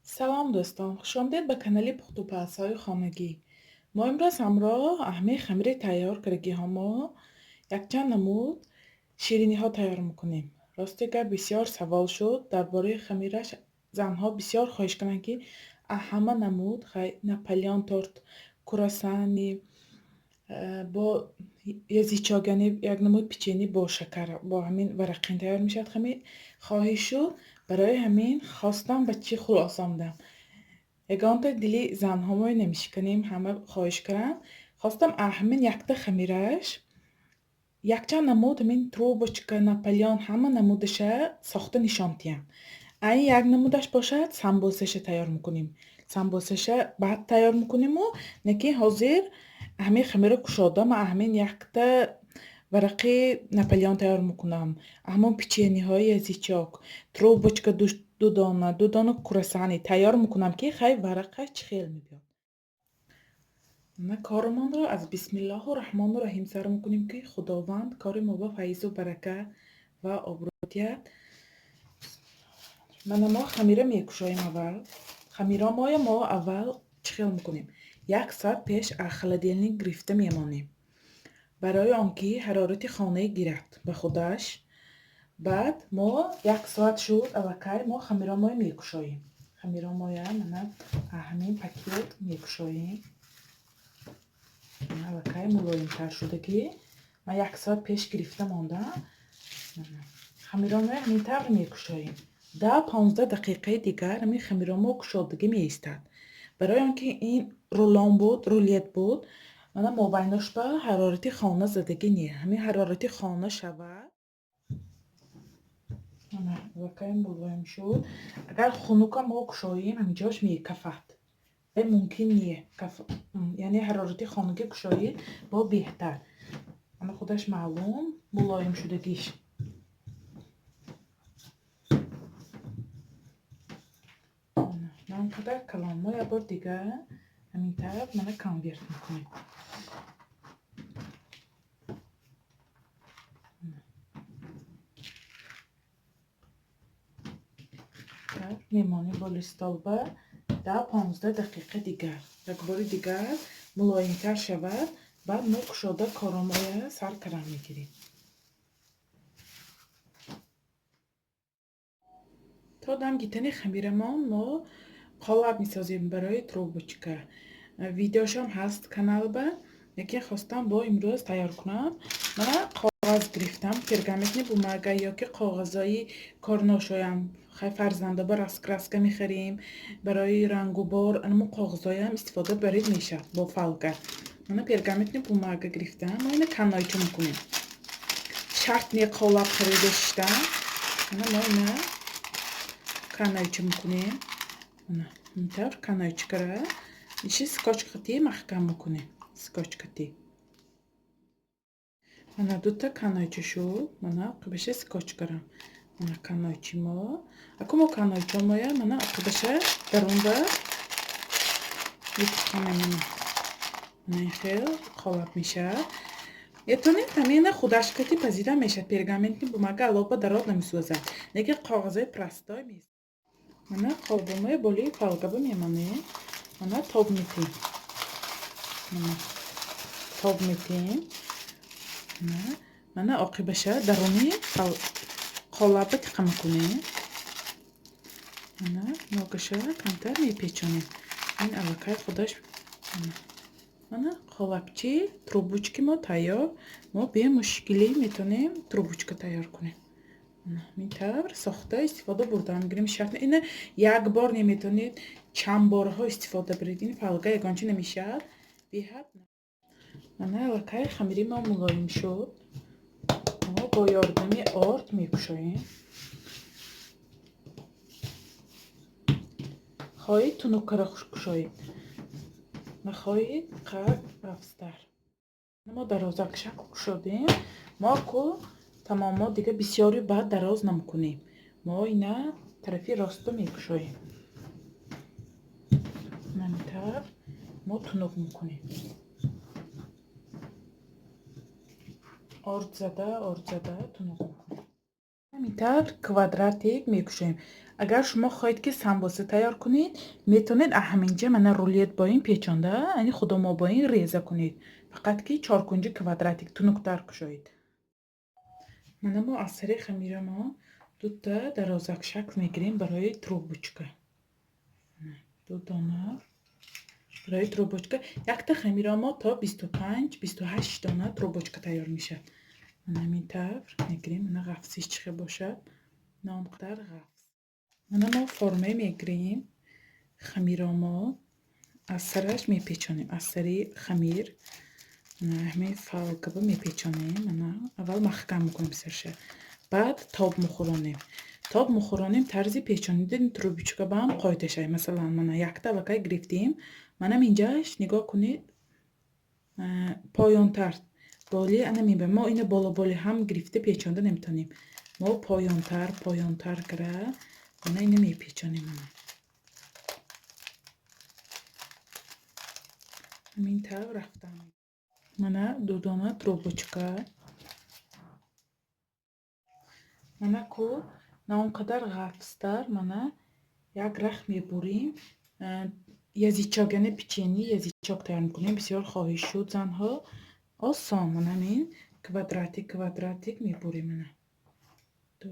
سلام دوستان، خوش آمدید به کانال پخت و پزهای خانگی. ما امروز همراه اهمه خمیر تیار کردگی ما یک چند نمود شیرینی ها تیار میکنیم. راستی که بسیار سوال شد درباره خمیرش. زنها بسیار خواهش کنند که همه نمود ناپلیون تورت، کرواسانی با یزیچاگانی یک نمود پیچینی با شکر با همین ورقین تیار میشد. خمیر خواهش شد، برای همین خواستم به چی خلاصه آمدم. یگانتا دلی زنهامو نمیشکنیم، همه خواهش کردن. خواستم همین یکتا خمیرش якчанд намуд ҳамин трубочка, наполеон ҳама намудаша сохта нишон диҳам. Айн як намудаш бошад, самбосаша тайёр мекунем. Самбосаша баъд тайёр мекунему, не ки ҳозир ҳамин хамира кушода ман ҳамин якта варақи наполеон тайёр мекунам. ҳамон печениҳои язичок, трубочка ду дона круассани тайёр мекунам ки хай варақаш чӣ хел мебиёд. کارمانро از بسم الله الرحمن الرحیم سر میکنیم که خداوند کار ما با فیض و برکت و آبرو. ما خمیره میکشاییم. اول خمیره ما اول چخیل میکنیم. 1 ساعت پیش از خلادیلنیک گرفته میمانیم برای آنکه حرارت خانه گیرد به خودش. بعد ما 1 ساعت شد اوکی ما خمیره میکشاییم. خمیره من همین پاکت میکشاییم. اوکی ملایم‌تر شده که من 1 ساعت پیش گرفته ماندم. خمیران همین طور میکشاییم. 10-15 دقیقه دیگر همین خمیران کشادگی میایستد. برای آنکه این رولان بود، رولیت بود، من مابیناش به حرارت خانه زدگی نیه. همین حرارت خانه شود. اوکی ملایم شد. اگر خنوک ما کشاییم همینجاش میکفد. ممکن نیه یعنی حرارت خانگی کشایید با بهتر. اما خودش معلوم ملایم شدگیش. من قدر کلان ما یه بار دیگه همین طرف من کنویرت میکنیم. میمانیم با لیستالبه 10-15 دقیقه دیگر. یک بار دیگر ملایم‌تر شود. بعد ما کشاده کارامای سر کرم میگیریم. تا دم گیتنی خمیرمان ما قالب میسازیم برای تروبچکا. ویدیوش هم هست کانال با. یکی خواستم با امروز تیار کنم. من کاغذ گرفتم، پرگامنت بوماگا یا که کاغذای کارناشایم خیلی فرزنده بر اسکراسکا میخریم برای رنگ و بار. انمو کاغذای هم استفاده برید میشه با فالگا. من پرگامنت بوماگا گرفتم. ما اینو کانایچو میکنیم. شرط نی قالب خریدشتم. ما اینو کانایچو میکنیم. اینطور کانایچو کرده. میشه سکوچ قطعی محکم میکنیم. سکوچ قطعی. من دوتا کانایچو شد. من قبشه سکوچ کردم. من کانایچی ما. اکو ما کانایچو مایا من قبشه درون با میکنم. من خیلی قالب میشه. یتونید تامین خودش کتی پذیرا میشه. پرگامنت بوماگا علاوه درات نمیسوزه. نگه کاغذای پلاستیکی میشه. من قالبمای بالی فالگا میمانه. من تاب میتیم. تاب میتیم. من عاقبشه درونی قالب تقام کنیم. من نوکشه کمتر میپیچونیم. این اوکی خودش. من قالبچی تروبوچکی ما تیار. ما به مشکلی میتونیم تروبوچک تیار کنیم. میتونیم ساخته استفاده بردم گریم شرط اینه یک بار نمیتونید چند بارها استفاده برید. این فالگا یگانچه نمیشه بیهد. من اوکی خمیری ما ملایم شد. ما با یاردمی آرد میکشاییم. خواهید تونوکره کشایید. نخواهید قرد افستر. ما درازک شکل کشادیم. ما که تماما دیگه بسیاری بعد دراز نمیکنیم. ما اینه طرفی راستو میکشاییم. نمیتر ما تونوک میکنیم. آرد زده تونوک میکنیم. همینطور کوادراتیک میکشیم. اگر شما خواهید که سمبوسه تیار کنید میتونید همینجا من رولت با این پیچانده یعنی خودم با این ریزه کنید فقط که چارکنجی کوادراتیک تونکتر کشید. من ما از سر خمیر ما دو تا درازک شکل میگیریم برای تروبوچکا. دو دانه برای تروبوچکا یک تا خمیر ما تا 25-28 دانه تروبوچکا تیار میشه. من همین طور میگیریم. من غفصیش چخه باشه نام قدر غفص. من ما فرمه میگیریم خمیر ما از سرش میپیچانیم. از سری خمیر همین فالکبه میپیچانیم. من اول محکم میکنیم سرشه بعد تاب مخورانیم. تاب مخورانیم طرزی پیچانیدن تروبوچکا با هم قاعده شه. مثلا من یک طبقه گرفتیم منم اینجاش نگاه کنید پایانتر بالی انا میبینم ما اینو بالا بالی هم گرفته پیچانده نمیتونیم. ما پایانتر کرده من اینو میپیچانیم. همین طور رفتم. من دو دانه تروبوچکا من کو نه اونقدر غفصتر من یک رخ میبریم یزیچاک یعنی پیچینی یزیچاک تیار میکنیم. بسیار خواهش شد زنها آسان. من همین کوادراتیک میبریم. من دو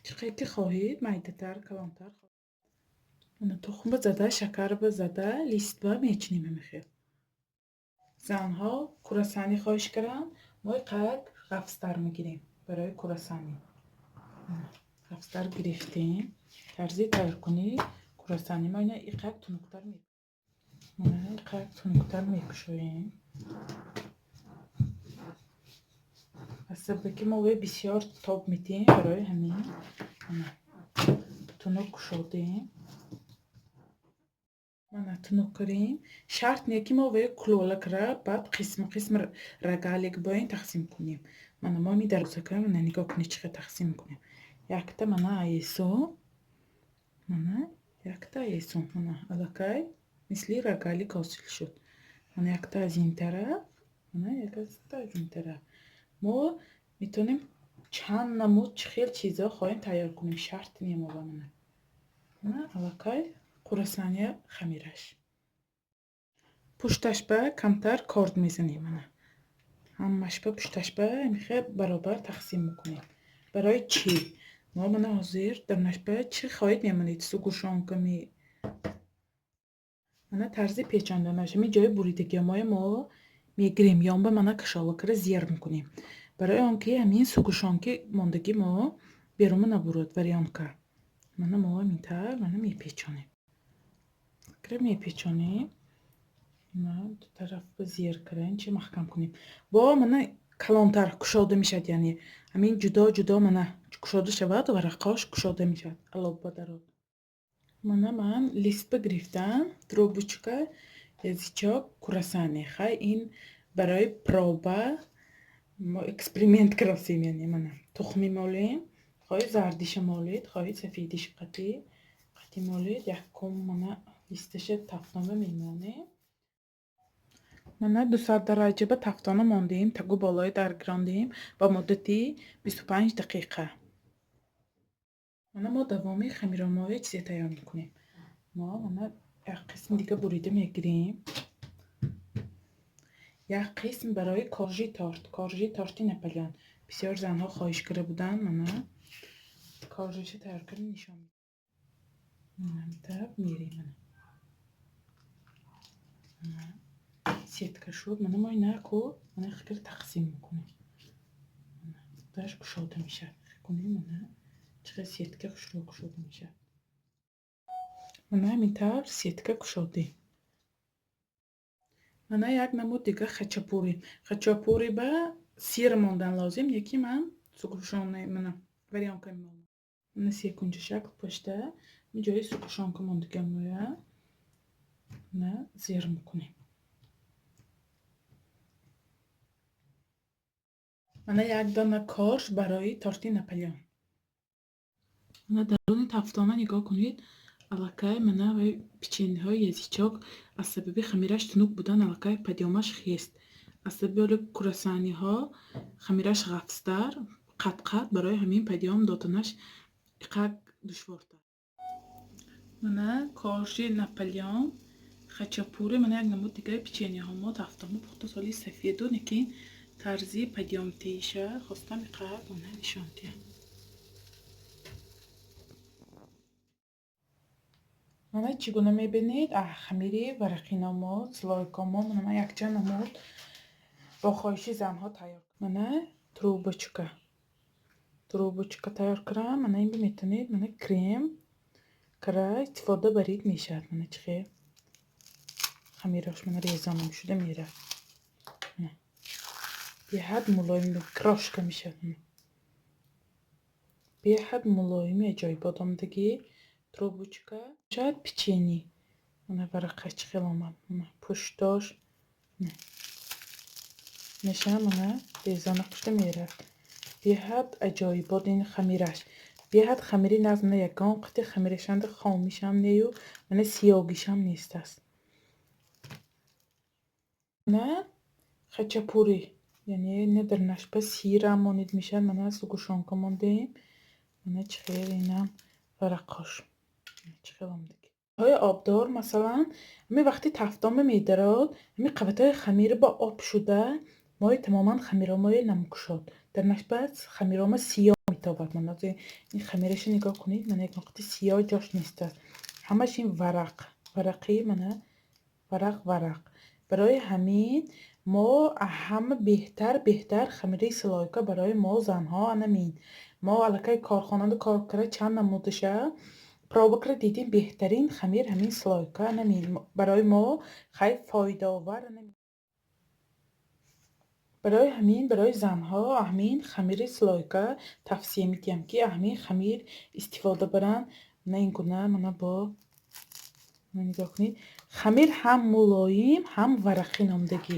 چقدر که خواهید میده تر کلانتر. من تخم بزده شکر بزده لیست با میچنیم. میخواد زنها کراسانی خواهش کردن ما قد غفصتر میگیریم برای کراسانی. غفصتر گرفتیم طرزی تیار کنید کراسانی ما اینه اینقدر تونکتر میکشویم. که ما بسیار تاب میدیم برای همین تونک کشودیم. من تونک کریم شرط نیه که ما کلولک را بعد قسم رگالیک با این تقسیم کنیم. ما می درسته کنیم. من نگاه کنید چقدر تقسیم کنیم. یک تا من ایسو من علاقه مثلی رگالیک حاصل شد. من یک تا از این طرف یک تا از این طرف. ما میتونیم چند نمود خیلی چیزا خواهیم تیار کنیم. شرط نیه ما با من علاقه کراسانی خمیرش پشتش به کمتر کارد میزنیم. من همش به پشتش به میخواه برابر تقسیم میکنیم. برای چی؟ ما من حاضر درنش به چی خواهید میمانید سوگوشان کمی من طرزی پیچانده نشه می جای بریدگی ما میگیریم یا به من کشالکر زیر میکنیم برای آنکه همین سوگوشانکی ماندگی ما بیرون نبرود. برای آنکه ما میتر من میپیچانیم نه دو طرف به زیر کرن چه محکم کنیم با من کلانتر کشاده میشد. یعنی همین جدا من کشاده شود و ورقاش کشاده میشد علاوه درات. من لیست بگرفتم تروبوچکا یزیچاک کراسانی خواهی این برای پروبه ما اکسپریمنت کراسیم. یعنی من تخمی مالیم خواهی زردیش مالید خواهی سفیدیش قطی مالید یک کم من لیستش تفتانه میمانه. من 200 درجه به تفتانه ماندیم تا بالای درگراندیم با مدتی 25 دقیقه. ما دوامی خمیرامایی چیزی تیار میکنیم. من یک قسم دیگه بریده میگیریم. یک قسم برای کارژی تارتی نپلیان بسیار زنها خواهش کرده بودن. من کارژیش تیار کردن نشان میریم. سیتکه شد. ما اینه کو من خیلی تقسیم میکنیم. داش کشاده میشه کنیم. من چقدر سیتکه کشاده میشه. من همین طور سیتکه کشاده. من یک نمود دیگه خچاپوری به سیر ماندن لازم. یکی من سوگوشانه من وریان کنیم. من سیکنجه شکل پشته می جایی سوگوشان که ماندگم مویا من زیر میکنیم. من یک دانه کارش برای تارتی نپلیان. من درون تفتانه نگاه کنید علاقه من و پیچنده های یزیچاک از سبب خمیرش تنوک بودن علاقه پدیامش خیست. از سبب کراسانی ها خمیرش غفصتر قد برای همین پدیام دادنش душвортар. Мана коржи Наполеон, хачапури, мана як намуд дигари печеньеҳомо тафтомо пухта соли сафеду, лекин тарзи падёмтиша хостам иқар мана нишонтия. мана чӣ гуна мебинед хамири варақи намуд, слойкомо мана якчанд намуд бо хоҳиши занҳо тайёр. Мана трубочка тайёр кардам. Мана ин метавонед мана крем кара истифода барид мешавад. Мана чӣ хел хамираш мана резаном шуда меравад. беҳад мулоим крошка мешавад. беҳад мулоими аҷоибот омадагӣ трубочка шад печени. мана варақа чӣ хел омад. мана пуштош меша мана резана шуда меравад. беҳад аҷоибот ин хамираш. беҳад хамири наз мана ягон қити хамирашанда хомишам нею мана сиёгишам нестаст. мана хачапури яъне не дар нашба сирам монид мешавад. мана сугушонка мондем. мана чӣ хел инам варақош чӣ хел омадагӣ. ҳои обдор масалан ҳамин вақти тафтома медарод ҳамин қабатҳои хамир ба об шуда мои тамоман хамиромои намкушод дар нашбат хамирома сиёҳ метавад. мана ин хамираша нигоҳ кунед. мана ягон қити сиёҳ ҷош нестаст. ҳамаш ин варақи мана варақ. барои ҳамин мо ҳама беҳтар хамири слойка барои мо занҳо анамин мо аллакай корхонада кор кара чанд намудаша пробу кара дидем беҳтарин хамир ҳамин слойка анамин барои мо хай фоидаовар анамин. барои ҳамин барои занҳо ҳамин хамири слойка тавсия медиҳам ки ҳамин хамир истифода баранд. мана ин гуна мана бо нигоҳ кунед хамир ҳам мулоим ҳам варақӣ номдагӣ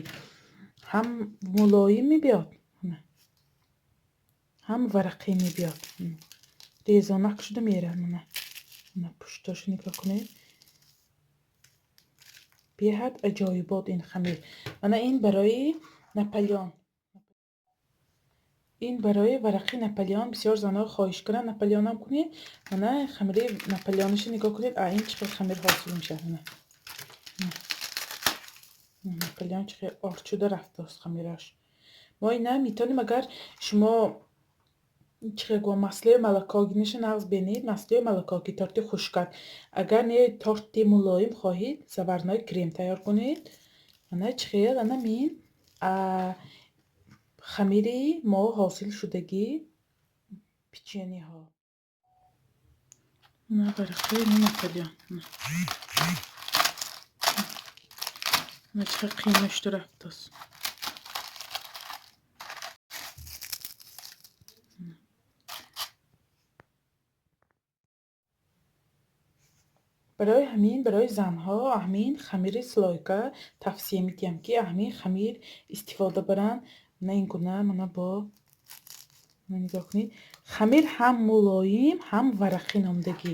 ҳам мулоим мебиёд ҳам варақӣ мебиёд. резонак шуда меравад. мана пуштош нигоҳ кунед. беҳад аҷоибот ин хамир. мана ин барои Наполеон. ин барои варақи Наполеон бисёр занҳо хоҳиш карданд Наполеонам кунед. мана хамири Наполеониша нигоҳ кунед. ин чӣ хел хамир ҳосил мешавад. Наполеон чӣ хел орд шуда рафтааст хамираш. мо ина метавонем агар шумо чӣ хел гуфтам маслои молокогинаша нағз бинед маслои молокоги торти хушкак агар не торти мулоим хоҳед заварной крем тайёр кунед. мана чӣ хел анамин хамири мо ҳосил шудагӣ печеньеҳо. мана варақаи Наполеон мана чӣ хел қима шуда рафтааст. барои ҳамин барои занҳо ҳамин хамири слойка тавсия медиҳам ки ҳамин хамир истифода баранд. мана ин гуна мана бо нигоҳ кунед хамир ҳам мулоим ҳам варақӣ номдагӣ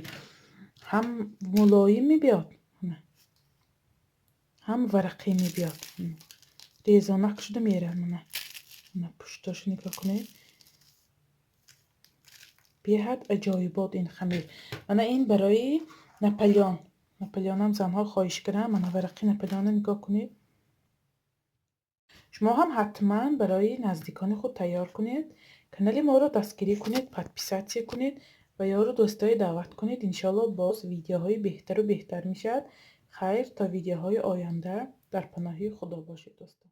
ҳам мулоим мебиёд ҳам варақӣ мебиёд. резонак шуда меравад. мана пуштош нигоҳ кунед. беҳад аҷоибот ин хамир. мана ин барои Наполеонам занҳо хоҳиш карданд. мана варақи Наполеона нигоҳ кунед. шумо ҳам ҳатман барои наздикони худ тайёр кунед. канали моро дастгирӣ кунед, подписатсия кунед ва ёру дӯстое даъват кунед. иншоалло боз видеоҳои беҳтару беҳтар мешавад. хайр то видеоҳои оянда дар паноҳи худо бошед дӯстон.